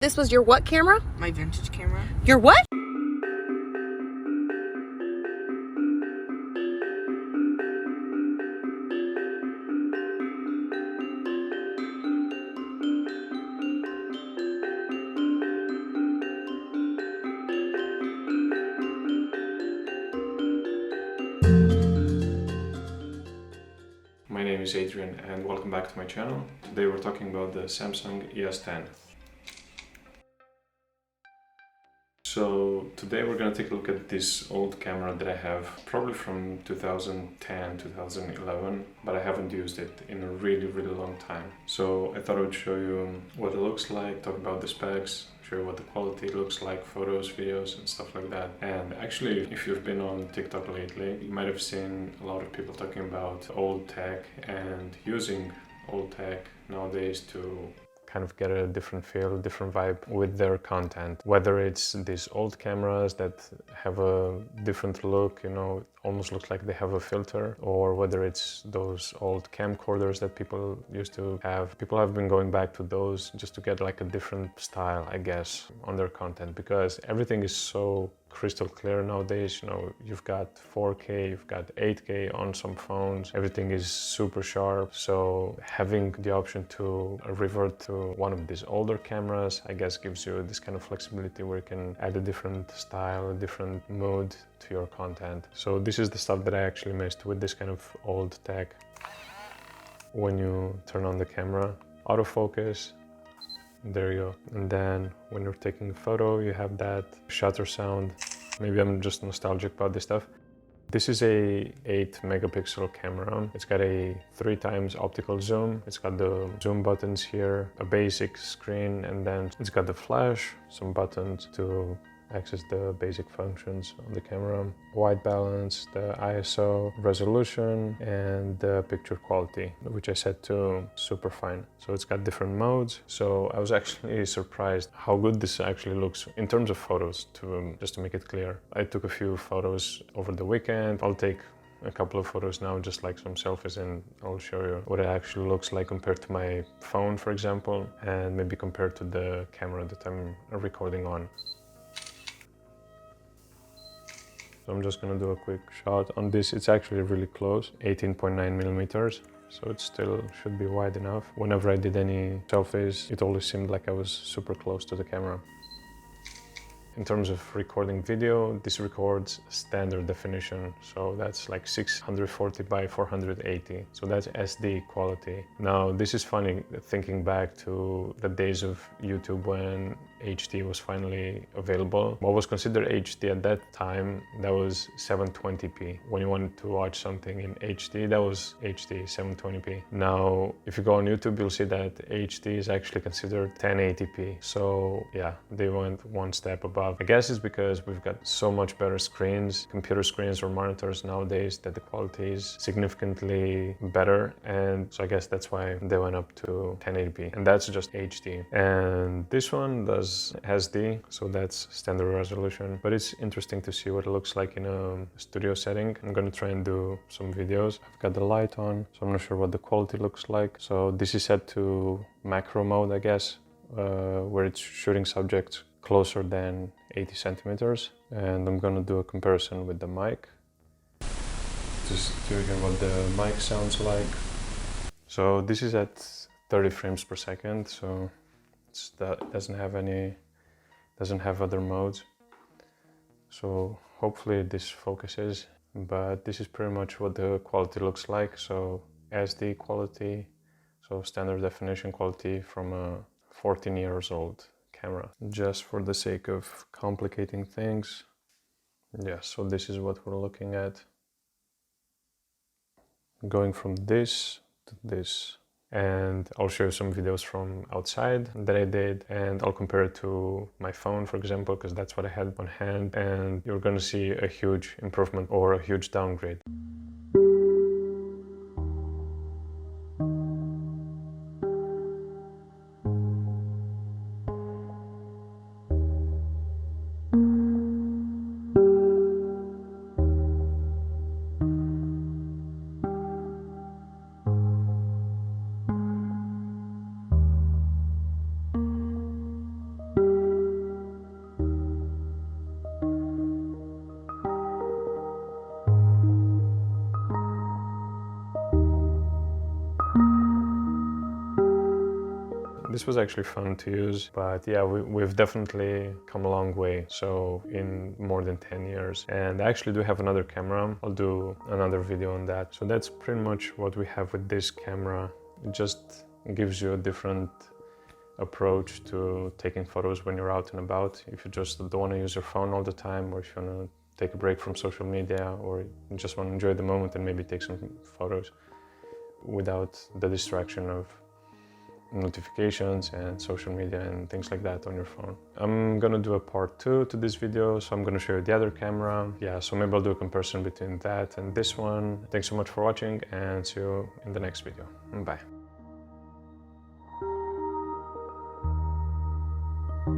This was your what camera? My vintage camera. Your what? My name is Adrian and welcome back to my channel. Today we're talking about the Samsung ES10. So today we're going to take a look at this old camera that I have, probably from 2010, 2011, but I haven't used it in a really long time. So I thought I would show you what it looks like, talk about the specs, show you what the quality looks like, photos, videos and stuff like that. And actually, if you've been on TikTok lately, you might have seen a lot of people talking about old tech and using old tech nowadays to kind of get a different feel, different vibe with their content. Whether it's these old cameras that have a different look, you know, almost looks like they have a filter, or whether it's those old camcorders that people used to have. People have been going back to those just to get like a different style, I guess, on their content, because everything is so crystal clear nowadays. You know, you've got 4K, you've got 8K on some phones, everything is super sharp. So having the option to revert to one of these older cameras, I guess, gives you this kind of flexibility where you can add a different style, a different mood to your content. So this is the stuff that I actually missed with this kind of old tech. When you turn on the camera, autofocus, there you go. And then when you're taking a photo, you have that shutter sound. Maybe I'm just nostalgic about this stuff. This is a 8 megapixel camera. It's got a 3x optical zoom. It's got the zoom buttons here, a basic screen, and then it's got the flash, some buttons to access the basic functions on the camera, white balance, the ISO, resolution, and the picture quality, which I set to super fine. So it's got different modes. So I was actually surprised how good this actually looks in terms of photos, just to make it clear. I took a few photos over the weekend. I'll take a couple of photos now, just like some selfies, and I'll show you what it actually looks like compared to my phone, for example, and maybe compared to the camera that I'm recording on. So I'm just gonna do a quick shot on this. It's actually really close, 18.9 millimeters. So it still should be wide enough. Whenever I did any selfies, it always seemed like I was super close to the camera. In terms of recording video, this records standard definition. So that's like 640 by 480. So that's SD quality. Now, this is funny, thinking back to the days of YouTube when HD was finally available. What was considered HD at that time, that was 720p. When you wanted to watch something in HD, that was HD, 720p. Now, if you go on YouTube, you'll see that HD is actually considered 1080p. So yeah, they went one step above. I guess it's because we've got so much better screens, computer screens or monitors nowadays, that the quality is significantly better. And so I guess that's why they went up to 1080p. And that's just HD. And this one does SD, so that's standard resolution. But it's interesting to see what it looks like in a studio setting. I'm gonna try and do some videos. I've got the light on, so I'm not sure what the quality looks like. So this is set to macro mode, I guess, where it's shooting subjects closer than 80 centimeters. And I'm gonna do a comparison with the mic, just to hear what the mic sounds like. So this is at 30 frames per second, so that doesn't have other modes. So hopefully this focuses, but this is pretty much what the quality looks like. So SD quality, so standard definition quality from a 14 years old camera. Just for the sake of complicating things, yeah, so this is what we're looking at. Going from this to this. And I'll show you some videos from outside that I did, and I'll compare it to my phone, for example, because that's what I had on hand, and you're gonna see a huge improvement or a huge downgrade. this was actually fun to use. But yeah, we've definitely come a long way, so in more than 10 years. And I actually do have another camera. I'll do another video on that. So that's pretty much what we have with this camera. It just gives you a different approach to taking photos when you're out and about. If you just don't want to use your phone all the time, or if you want to take a break from social media, or you just want to enjoy the moment and maybe take some photos without the distraction of notifications and social media and things like that on your phone. I'm gonna do a part 2 to this video, so I'm gonna show you the other camera. Yeah, so maybe I'll do a comparison between that and this one. Thanks so much for watching, and see you in the next video. Bye.